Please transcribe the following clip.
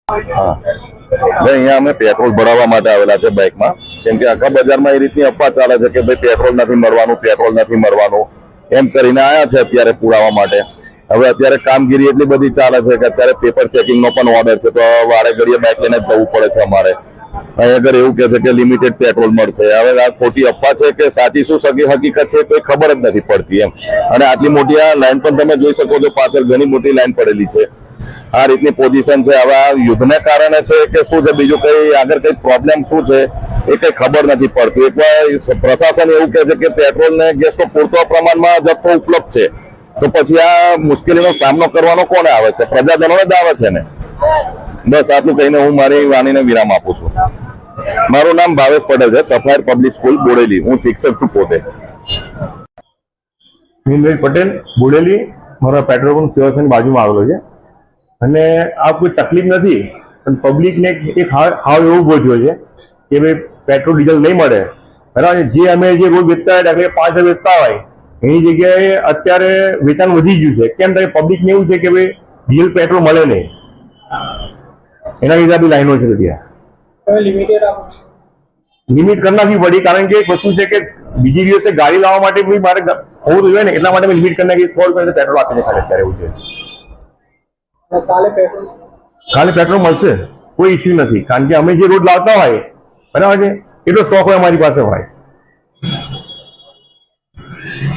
हाँ અહીંયા અમે પેટ્રોલ ભરાવવા માટે આવેલા છે બાઇકમાં, કેમ કે આખા બજારમાં એ રીતની અફવા ચાલે છે કે ભાઈ પેટ્રોલ નથી મળવાનું એમ કરીને આવ્યા છે અત્યારે પુરાવા માટે. હવે અત્યારે કામગીરી એટલી બધી ચાલે છે કે અત્યારે પેપર ચેકિંગનો પણ ઓર્ડર છે, તો વારે ઘડીએ બાઇક લઈને જવું પડે છે અમારે. અહીં આગળ એવું કે છે કે લિમિટેડ પેટ્રોલ મળશે. હવે આ ખોટી અફવા છે કે સાચી શું હકીકત છે કોઈ ખબર જ નથી પડતી એમ. અને આટલી મોટી આ લાઈન પણ તમે જોઈ શકો છો, પાછળ ઘણી મોટી લાઈન પડેલી છે. આ રીતની પોઝિશન છે. હવે આ યુદ્ધને કારણે છે કે શું છે, બીજું કઈ આગળ કઈ પ્રોબ્લેમ શું છે એ કઈ ખબર નથી પડતું. એકવાર પ્રશાસન એવું કહે છે કે પેટ્રોલ ને ગેસ તો પૂરતા પ્રમાણમાં જથ્થો ઉપલબ્ધ છે, તો પછી આ મુશ્કેલીનો સામનો કરવાનો કોને આવે છે? પ્રજાજનોને જ આવે છે ને. બસ આટલું કહીને હું મારી વાણીને વિરામ આપું છું. મારું નામ ભાવેશ પટેલ છે, સફાયર પબ્લિક સ્કૂલ બોડેલી. હું શિક્ષક છું પોતે. મિનભાઈ પટેલ બોડેલી, મારા પેટ્રોલ પંપ સેવાસન બાજુમાં આવેલો છે. અને આ કોઈ તકલીફ નથી, પણ પબ્લિકને એક હાવ એવું પહોંચ્યો છે કે ભાઈ પેટ્રોલ ડીઝલ નહીં મળે, બરાબર. જે અમે જે રોજ વેચતા હોય એટલે 5 વેચતા હોય એની જગ્યાએ અત્યારે વેચાણ વધી ગયું છે. કેમ કે પબ્લિકને એવું છે કે ભાઈ ડીઝલ પેટ્રોલ મળે નહીં, એના હિસાબે લાઈનો છે બધી. લિમિટ કરી નાખવી પડી, કારણ કે વસ્તુ છે કે બીજી દિવસે ગાડી લાવવા માટે બી મારે હોવું જોઈએ ને, એટલા માટે મેં લિમિટ કરી નાખી. 100 રૂપિયા પેટ્રોલ આપીને ખાલી અત્યારે એવું છે. કાલે પેટ્રોલ મળશે, કોઈ ઇસ્યુ નથી, કારણ કે અમે જે રોડ લાવતા હોય બરાબર છે એટલો સ્ટોક હોય અમારી પાસે હોય.